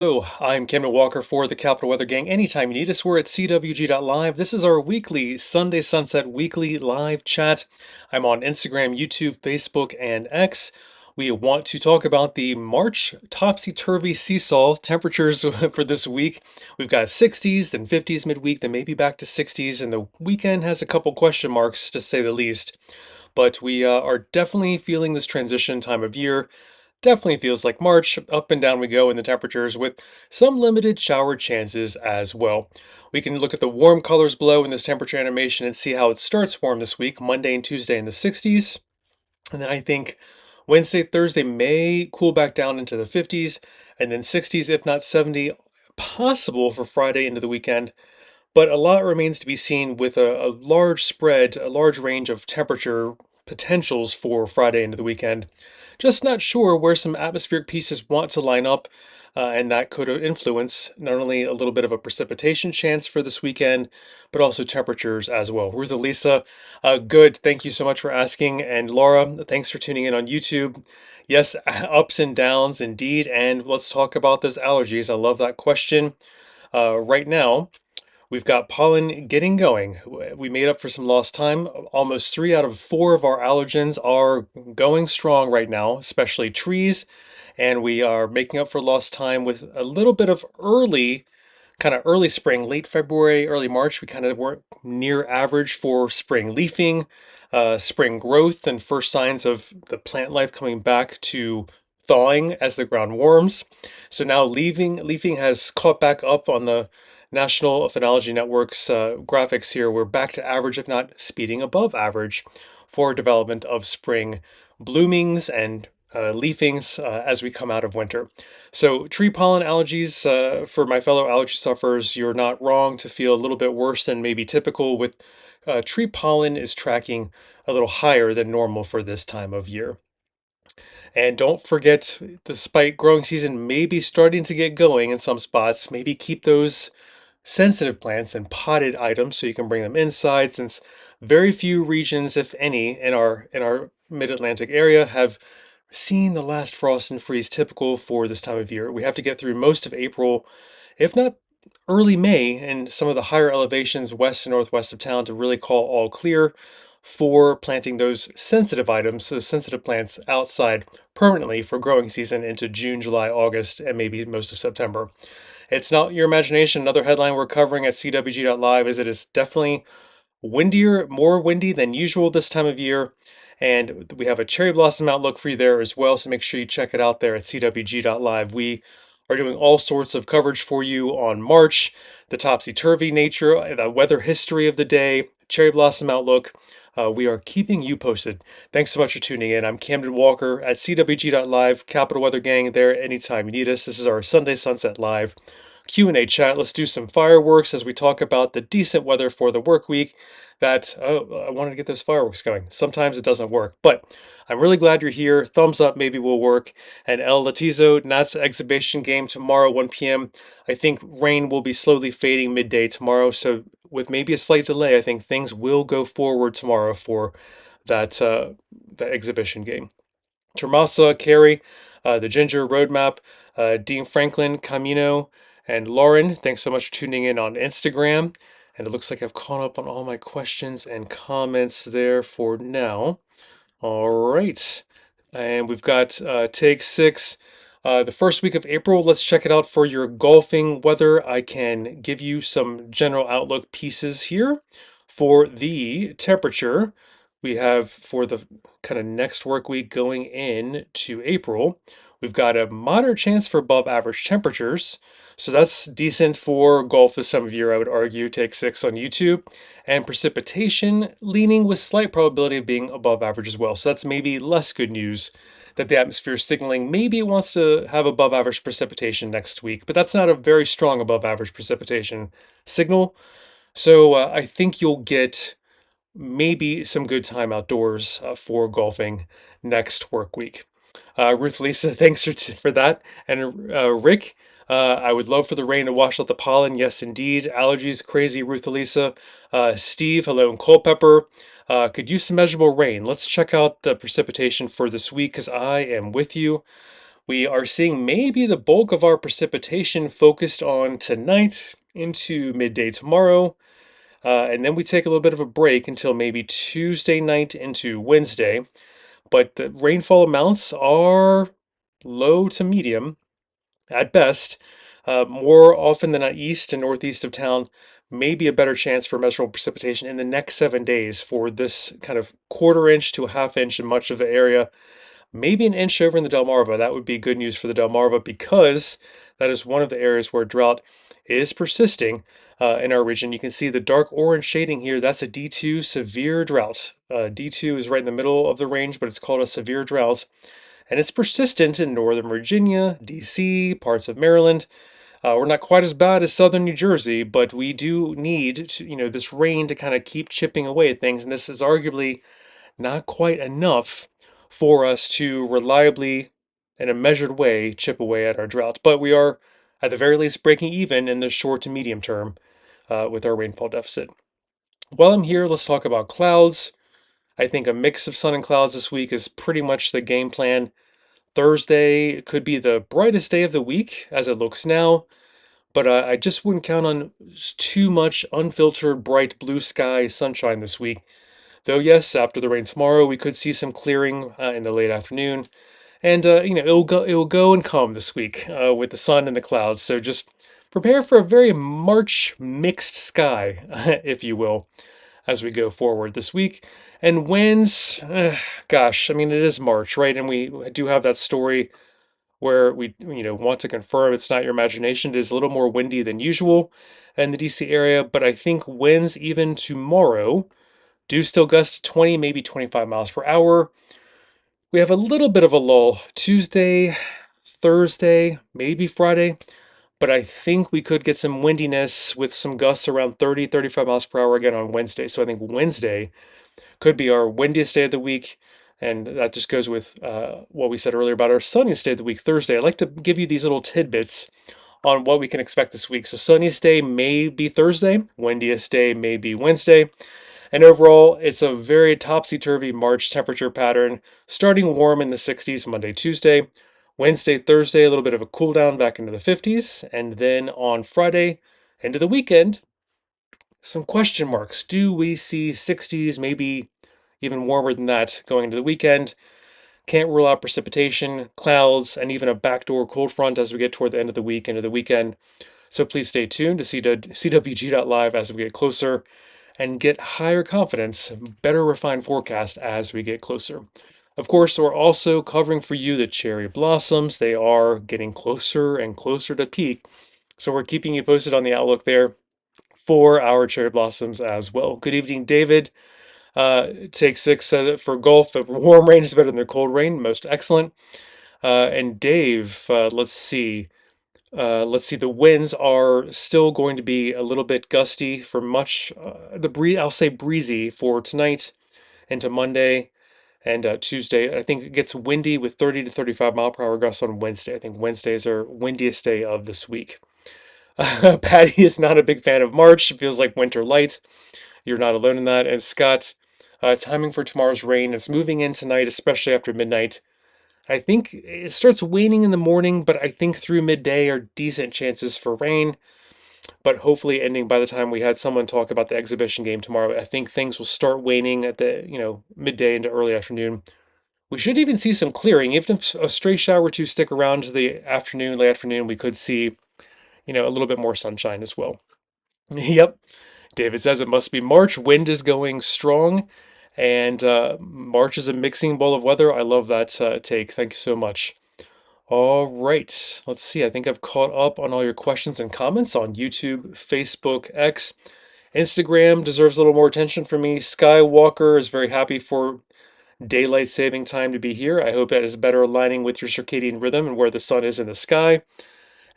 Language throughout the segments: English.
Hello, I'm Cameron Walker for the Capital Weather Gang. Anytime you need us, we're at cwg.live. This is our weekly Sunday Sunset weekly live chat. I'm on Instagram, YouTube, Facebook, and X. We want to talk about the March topsy-turvy seesaw temperatures for this week. We've got 60s, then 50s midweek, then maybe back to 60s, and the weekend has a couple question marks to say the least. But we are definitely feeling this transition time of year. Definitely feels like March. Up and down we go in the temperatures with some limited shower chances as well. We can look at the warm colors below in this temperature animation and see how it starts warm this week, Monday and Tuesday in the 60s. And then I think Wednesday, Thursday may cool back down into the 50s, and then 60s, if not 70, possible for Friday into the weekend. But a lot remains to be seen with a large spread, a large range of temperature potentials for Friday into the weekend. Just not sure where some atmospheric pieces want to line up, and that could influence not only a little bit of a precipitation chance for this weekend, but also temperatures as well. Ruth Elisa, good. Thank you so much for asking. And Laura, thanks for tuning in on YouTube. Yes, ups and downs indeed. And let's talk about those allergies. I love that question. Right now, we've got pollen getting going. We made up for some lost time. Almost 3 out of 4 of our allergens are going strong right now, especially trees. And we are making up for lost time with a little bit of early spring, late February, early March. We kind of weren't near average for spring leafing, spring growth, and first signs of the plant life coming back to thawing as the ground warms. So now leafing has caught back up on the National Phenology Network's graphics here. We're back to average, if not speeding above average, for development of spring bloomings and leafings as we come out of winter. So, tree pollen allergies, for my fellow allergy sufferers, you're not wrong to feel a little bit worse than maybe typical with tree pollen is tracking a little higher than normal for this time of year. And don't forget, despite growing season maybe starting to get going in some spots, maybe keep those sensitive plants and potted items so you can bring them inside, since very few regions, if any, in our mid-Atlantic area have seen the last frost and freeze typical for this time of year. We have to get through most of April, if not early May, in some of the higher elevations west and northwest of town to really call all clear for planting those sensitive items, those sensitive plants outside permanently for growing season into June, July, August, and maybe most of September. It's not your imagination. Another headline we're covering at cwg.live is it is definitely windier, more windy than usual this time of year. And we have a cherry blossom outlook for you there as well. So make sure you check it out there at cwg.live. We are doing all sorts of coverage for you on March, the topsy-turvy nature, the weather history of the day, cherry blossom outlook. We are keeping you posted. Thanks so much for tuning in. I'm Camden Walker at cwg.live, Capital Weather Gang there anytime you need us. This is our Sunday Sunset Live Q&A chat. Let's do some fireworks as we talk about the decent weather for the work week. That I wanted to get those fireworks going. Sometimes it doesn't work, but I'm really glad you're here. Thumbs up maybe will work. And El Latizo NASA exhibition game tomorrow 1 p.m. I think rain will be slowly fading midday tomorrow, so with maybe a slight delay, I think things will go forward tomorrow for that exhibition game. Termasa, Carrie, the Ginger Roadmap, Dean Franklin, Camino, and Lauren. Thanks so much for tuning in on Instagram. And it looks like I've caught up on all my questions and comments there for now. All right. And we've got take 6. The first week of April, let's check it out for your golfing weather. I can give you some general outlook pieces here for the temperature we have for the kind of next work week going into April. We've got a moderate chance for above average temperatures. So that's decent for golf this time of year, I would argue. Take 6 on YouTube. And precipitation leaning with slight probability of being above average as well. So that's maybe less good news that the atmosphere is signaling maybe it wants to have above average precipitation next week, but that's not a very strong above average precipitation signal. So I think you'll get maybe some good time outdoors for golfing next work week. Ruth Lisa, thanks for that. And Rick, I would love for the rain to wash out the pollen. Yes, indeed. Allergies, crazy, Ruth Lisa. Steve, hello, and Culpepper. Could use some measurable rain. Let's check out the precipitation for this week because I am with you. We are seeing maybe the bulk of our precipitation focused on tonight into midday tomorrow. And then we take a little bit of a break until maybe Tuesday night into Wednesday. But the rainfall amounts are low to medium at best. More often than not, east and northeast of town, maybe a better chance for measurable precipitation in the next 7 days for this kind of quarter inch to a half inch in much of the area. Maybe an inch over in the Delmarva. That would be good news for the Delmarva because that is one of the areas where drought is persisting in our region. You can see the dark orange shading here. That's a D2 severe drought. D2 is right in the middle of the range, but it's called a severe drought. And it's persistent in northern Virginia, DC, parts of Maryland. We're not quite as bad as southern New Jersey, but we do need to, this rain to kind of keep chipping away at things. And this is arguably not quite enough for us to reliably, in a measured way, chip away at our drought. But we are, at the very least, breaking even in the short to medium term with our rainfall deficit. While I'm here, let's talk about clouds. I think a mix of sun and clouds this week is pretty much the game plan. Thursday could be the brightest day of the week as it looks now, but I just wouldn't count on too much unfiltered, bright blue sky sunshine this week. Though, yes, after the rain tomorrow, we could see some clearing in the late afternoon, and it will go and come this week with the sun and the clouds. So just prepare for a very March mixed sky, if you will, as we go forward this week. And winds, gosh, I mean, it is March, right? And we do have that story where we want to confirm it's not your imagination. It is a little more windy than usual in the DC area, but I think winds even tomorrow do still gust 20, maybe 25 miles per hour. We have a little bit of a lull Tuesday, Thursday, maybe Friday, but I think we could get some windiness with some gusts around 30, 35 miles per hour again on Wednesday. So I think Wednesday could be our windiest day of the week. And that just goes with what we said earlier about our sunniest day of the week, Thursday. I'd like to give you these little tidbits on what we can expect this week. So, sunniest day may be Thursday, windiest day may be Wednesday. And overall, it's a very topsy-turvy March temperature pattern, starting warm in the 60s Monday, Tuesday. Wednesday, Thursday, a little bit of a cool down back into the 50s. And then on Friday, into the weekend, some question marks. Do we see 60s, maybe even warmer than that going into the weekend? Can't rule out precipitation, clouds, and even a backdoor cold front as we get toward the end of the week, into the weekend. So please stay tuned to CWG.live as we get closer and get higher confidence, better refined forecast as we get closer. Of course, we're also covering for you the cherry blossoms. They are getting closer and closer to peak. So we're keeping you posted on the outlook there for our cherry blossoms as well. Good evening, David. Take six for golf. Warm rain is better than the cold rain. Most excellent. And Dave, let's see. Let's see. The winds are still going to be a little bit gusty for much. The breeze, I'll say breezy for tonight into Monday and Tuesday. I think it gets windy with 30 to 35 mile per hour gusts on Wednesday. I think Wednesday is our windiest day of this week. Patty is not a big fan of March. It feels like winter light. You're not alone in that. And Scott, timing for tomorrow's rain. It's moving in tonight, especially after midnight. I think it starts waning in the morning, but I think through midday are decent chances for rain. But hopefully ending by the time we had someone talk about the exhibition game tomorrow. I think things will start waning at the, midday into early afternoon. We should even see some clearing. Even if a stray shower or two stick around to the afternoon, late afternoon, we could see, a little bit more sunshine as well. Yep. David says it must be March. Wind is going strong, and March is a mixing bowl of weather. I love that take. Thank you so much. All right. Let's see. I think I've caught up on all your questions and comments on YouTube, Facebook, X. Instagram deserves a little more attention from me. Skywalker is very happy for daylight saving time to be here. I hope that is better aligning with your circadian rhythm and where the sun is in the sky.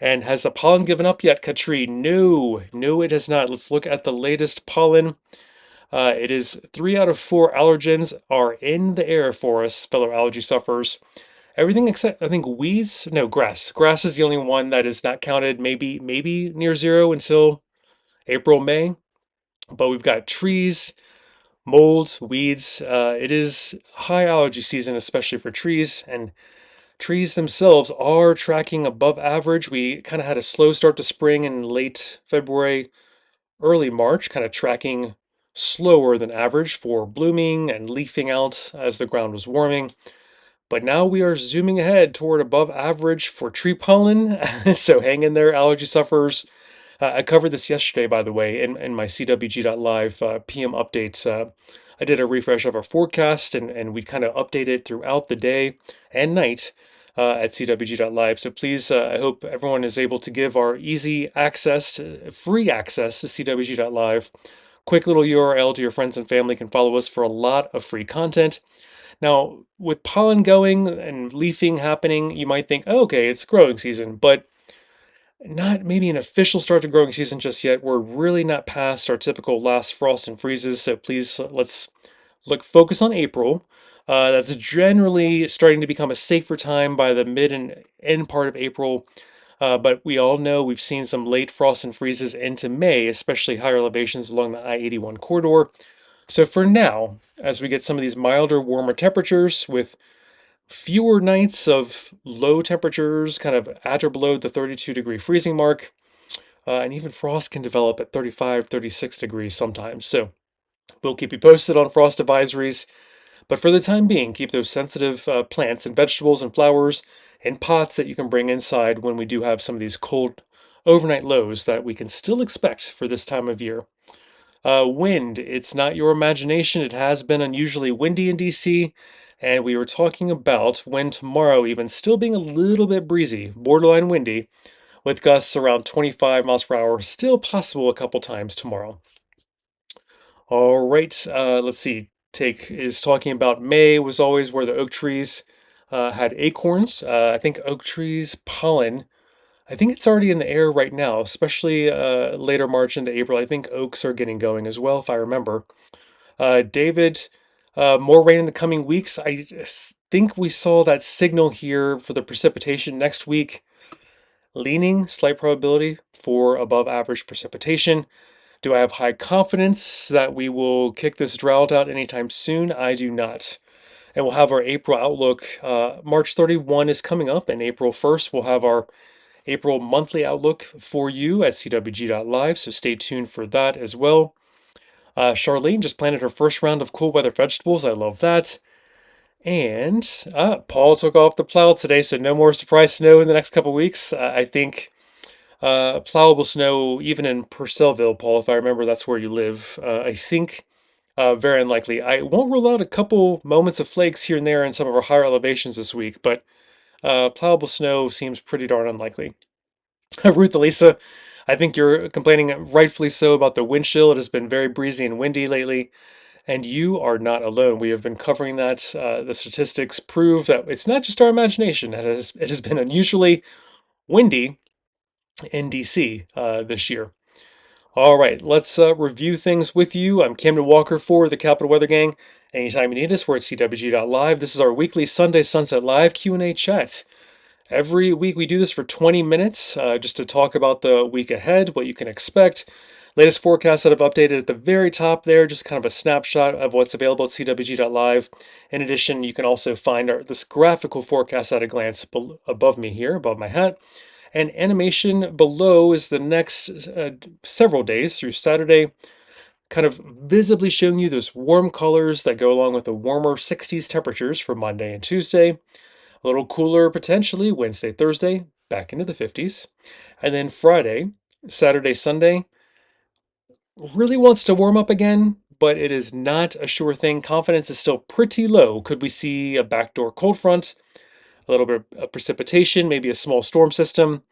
And has the pollen given up yet, Katri? No, no, it has not. Let's look at the latest pollen. It is 3 out of 4 allergens are in the air for us, fellow allergy sufferers. Everything except, I think, weeds. No, grass. Grass is the only one that is not counted. Maybe near zero until April, May. But we've got trees, molds, weeds. It is high allergy season, especially for trees. And trees themselves are tracking above average. We kind of had a slow start to spring in late February, early March, kind of tracking slower than average for blooming and leafing out as the ground was warming. But now we are zooming ahead toward above average for tree pollen. So hang in there, allergy sufferers. I covered this yesterday, by the way, in my CWG.live PM updates. I did a refresh of our forecast and we kind of update it throughout the day and night at CWG.live. So please, I hope everyone is able to give our easy access, free access to CWG.live. Quick little URL to your friends and family can follow us for a lot of free content. Now, with pollen going and leafing happening, you might think, oh, okay, it's growing season, but not maybe an official start to growing season just yet. We're really not past our typical last frost and freezes, so please let's focus on April. That's generally starting to become a safer time by the mid and end part of April. But we all know we've seen some late frost and freezes into May, especially higher elevations along the I-81 corridor. So for now, as we get some of these milder, warmer temperatures with fewer nights of low temperatures, kind of at or below the 32-degree freezing mark, and even frost can develop at 35, 36 degrees sometimes. So we'll keep you posted on frost advisories. But for the time being, keep those sensitive plants and vegetables and flowers in pots that you can bring inside when we do have some of these cold overnight lows that we can still expect for this time of year. Wind, it's not your imagination. It has been unusually windy in DC, and we were talking about wind tomorrow even still being a little bit breezy, borderline windy, with gusts around 25 miles per hour, still possible a couple times tomorrow. All right, let's see. Take is talking about May was always where the oak trees had acorns. I think oak trees pollen. I think it's already in the air right now, especially later March into April. I think oaks are getting going as well, if I remember. David, more rain in the coming weeks. Think we saw that signal here for the precipitation next week, leaning slight probability for above average precipitation. Do I have high confidence that we will kick this drought out anytime soon? I do not. And we'll have our April outlook. March 31 is coming up, and April 1st, we'll have our April monthly outlook for you at cwg.live, so stay tuned for that as well. Charlene just planted her first round of cool weather vegetables. I love that. And Paul took off the plow today, so no more surprise snow in the next couple weeks. I think plowable snow, even in Purcellville, Paul, if I remember that's where you live. I think very unlikely. I won't rule out a couple moments of flakes here and there in some of our higher elevations this week, but plowable snow seems pretty darn unlikely. Ruth Elisa, I think you're complaining rightfully so about the wind chill. It has been very breezy and windy lately, and you are not alone. We have been covering that. The statistics prove that it's not just our imagination. It has been unusually windy in DC this year. All right, let's review things with you. I'm Camden Walker for the Capital Weather Gang. Anytime you need us, we're at cwg.live. This is our weekly Sunday Sunset Live Q&A chat. Every week we do this for 20 minutes just to talk about the week ahead, what you can expect. Latest forecasts that I've updated at the very top there, just kind of a snapshot of what's available at cwg.live. In addition, you can also find this graphical forecast at a glance above me here, above my hat. And animation below is the next several days through Saturday, kind of visibly showing you those warm colors that go along with the warmer 60s temperatures for Monday and Tuesday. A little cooler potentially Wednesday, Thursday, back into the 50s. And then Friday, Saturday, Sunday, really wants to warm up again, but it is not a sure thing. Confidence is still pretty low. Could we see a backdoor cold front, a little bit of precipitation, maybe a small storm system?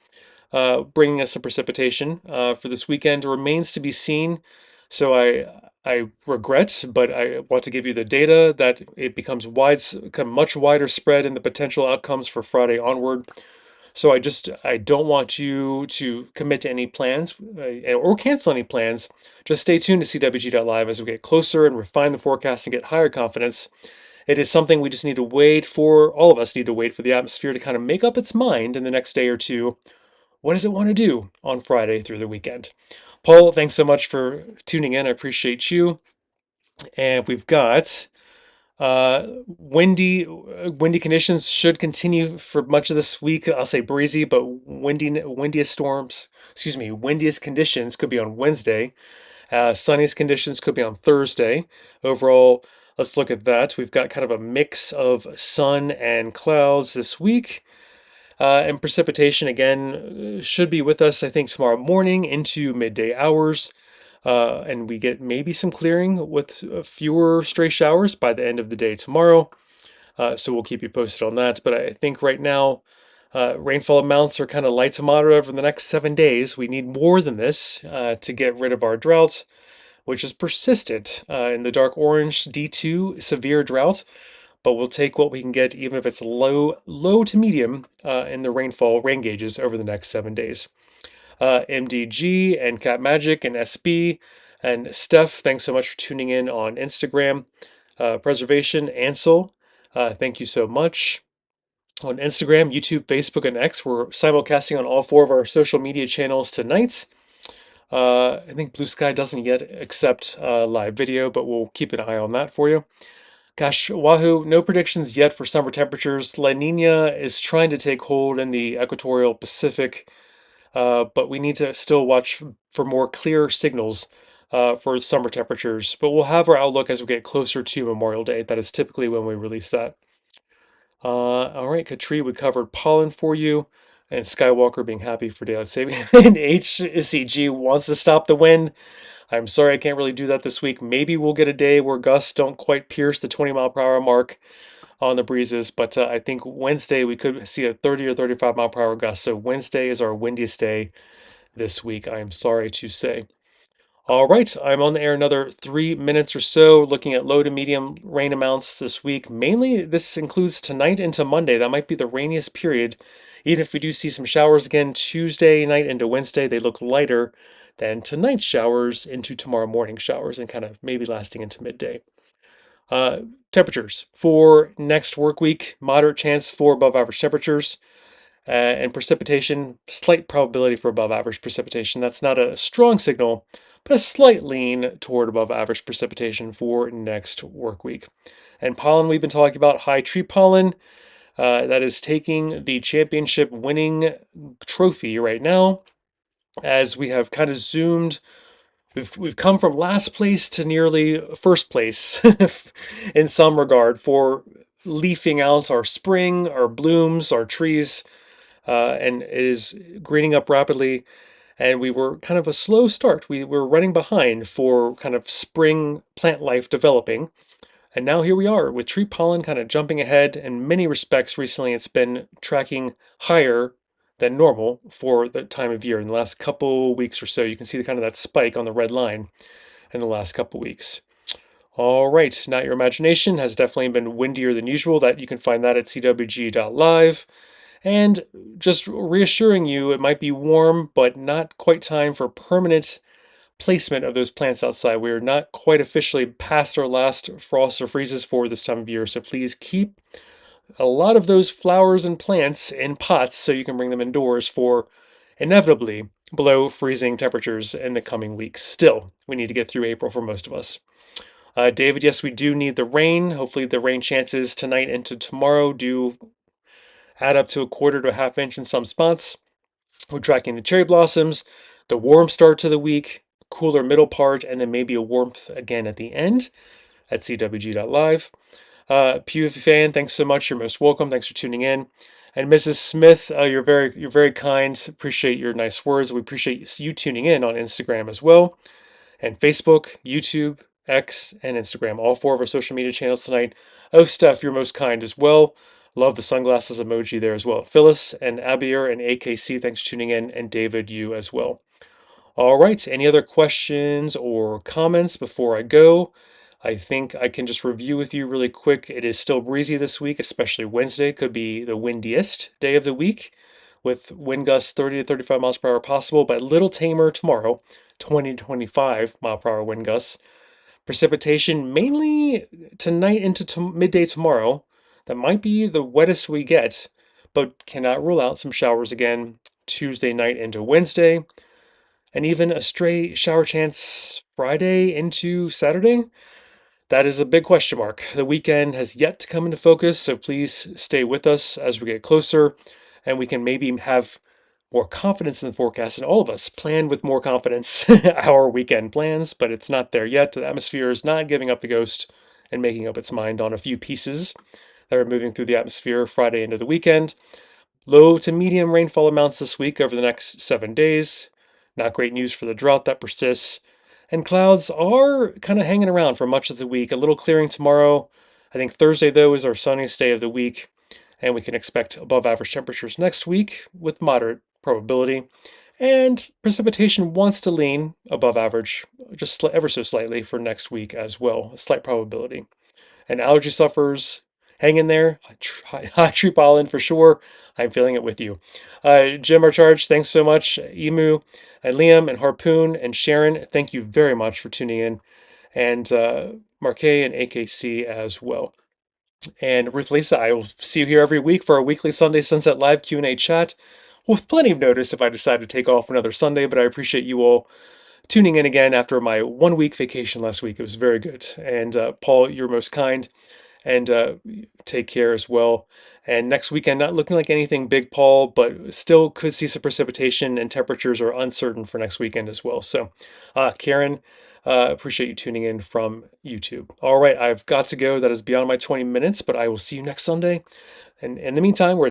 Bringing us some precipitation for this weekend remains to be seen. So I regret, but I want to give you the data that it becomes much wider spread in the potential outcomes for Friday onward. So I don't want you to commit to any plans or cancel any plans. Just stay tuned to cwg.live as we get closer and refine the forecast and get higher confidence. It is something we just need to wait for. All of us need to wait for the atmosphere to kind of make up its mind in the next day or two. What does it want to do on Friday through the weekend? Paul, thanks so much for tuning in. I appreciate you. And we've got Windy conditions should continue for much of this week. I'll say breezy, but windiest storms, excuse me, windiest conditions could be on Wednesday. Sunniest conditions could be on Thursday. Overall, let's look at that. We've got kind of a mix of sun and clouds this week. And precipitation again should be with us, I think, tomorrow morning into midday hours. And we get maybe some clearing with fewer stray showers by the end of the day tomorrow. So we'll keep you posted on that. But I think right now, rainfall amounts are kind of light to moderate over the next 7 days. We need more than this to get rid of our drought, which is persistent in the dark orange D2 severe drought. But we'll take what we can get, even if it's low to medium in the rain gauges over the next 7 days. MDG and Cat Magic and SB and Steph, thanks so much for tuning in on Instagram. Preservation, Ansel, thank you so much. On Instagram, YouTube, Facebook, and X, we're simulcasting on all four of our social media channels tonight. I think Blue Sky doesn't yet accept live video, but we'll keep an eye on that for you. Gosh, Wahoo, no predictions yet for summer temperatures. La Nina is trying to take hold in the equatorial Pacific, but we need to still watch for more clear signals for summer temperatures. But we'll have our outlook as we get closer to Memorial Day. That is typically when we release that. All right, Katri, we covered pollen for you, and Skywalker being happy for daylight saving. And HCG wants to stop the wind. I'm sorry I can't really do that this week. Maybe we'll get a day where gusts don't quite pierce the 20-mile-per-hour mark on the breezes, but I think Wednesday we could see a 30 or 35-mile-per-hour gust. So Wednesday is our windiest day this week, I am sorry to say. All right, I'm on the air another 3 minutes or so, looking at low to medium rain amounts this week. Mainly, this includes tonight into Monday. That might be the rainiest period. Even if we do see some showers again Tuesday night into Wednesday, they look lighter than tonight's showers into tomorrow morning showers and kind of maybe lasting into midday. Uh, Temperatures for next work week, moderate chance for above average temperatures. And precipitation, slight probability for above average precipitation. That's not a strong signal, but a slight lean toward above average precipitation for next work week. And pollen, we've been talking about high tree pollen. That is taking the championship winning trophy right now, as we have kind of zoomed. We've come from last place to nearly first place in some regard for leafing out our spring, our blooms, our trees, and it is greening up rapidly. And we were kind of a slow start. We were running behind for kind of spring plant life developing. And now here we are with tree pollen kind of jumping ahead. In many respects, recently it's been tracking higher than normal for the time of year. In the last couple weeks or so, you can see the kind of that spike on the red line in the last couple weeks. All right, Not Your Imagination has definitely been windier than usual. That you can find that at cwg.live. And just reassuring you, it might be warm, but not quite time for permanent placement of those plants outside. We are not quite officially past our last frosts or freezes for this time of year, so please keep a lot of those flowers and plants in pots so you can bring them indoors for inevitably below freezing temperatures in the coming weeks. Still, we need to get through April for most of us. David, yes, we do need the rain. Hopefully, the rain chances tonight into tomorrow do add up to a quarter to a half inch in some spots. We're tracking the cherry blossoms, the warm start to the week, cooler middle part, and then maybe a warmth again at the end at cwg.live. Pew fan, thanks so much. You're most welcome. Thanks for tuning in. And Mrs. Smith, you're very kind. Appreciate your nice words. We appreciate you tuning in on Instagram as well, and Facebook, YouTube, X, and Instagram. All four of our social media channels tonight. Oh, Steph, you're most kind as well. Love the sunglasses emoji there as well. Phyllis and Abir and AKC, thanks for tuning in. And David, you as well. All right. Any other questions or comments before I go? I think I can just review with you really quick. It is still breezy this week, especially Wednesday. Could be the windiest day of the week with wind gusts 30 to 35 miles per hour possible, but a little tamer tomorrow, 20 to 25 mile per hour wind gusts. Precipitation mainly tonight into midday tomorrow. That might be the wettest we get, but cannot rule out some showers again Tuesday night into Wednesday, and even a stray shower chance Friday into Saturday. That is a big question mark. The weekend has yet to come into focus, so please stay with us as we get closer and we can maybe have more confidence in the forecast, and all of us plan with more confidence our weekend plans, but it's not there yet. The atmosphere is not giving up the ghost and making up its mind on a few pieces that are moving through the atmosphere Friday into the weekend. Low to medium rainfall amounts this week over the next 7 days. Not great news for the drought that persists. And clouds are kind of hanging around for much of the week. A little clearing tomorrow. I think Thursday, though, is our sunniest day of the week. And we can expect above average temperatures next week with moderate probability. And precipitation wants to lean above average, just ever so slightly for next week as well. A slight probability. And allergy sufferers, hang in there. High tree pollen for sure. I'm feeling it with you. Jim Archarge, thanks so much. Emu, and Liam, and Harpoon, and Sharon, thank you very much for tuning in. And Marquet and AKC as well. And Ruth Lisa, I will see you here every week for our weekly Sunday Sunset Live Q&A chat with plenty of notice if I decide to take off another Sunday, but I appreciate you all tuning in again after my 1 week vacation last week. It was very good. And Paul, you're most kind, and take care as well. And next weekend, not looking like anything big, Paul, but still could see some precipitation, and temperatures are uncertain for next weekend as well. So, Karen, appreciate you tuning in from YouTube. All right, I've got to go. That is beyond my 20 minutes, but I will see you next Sunday. And in the meantime, we're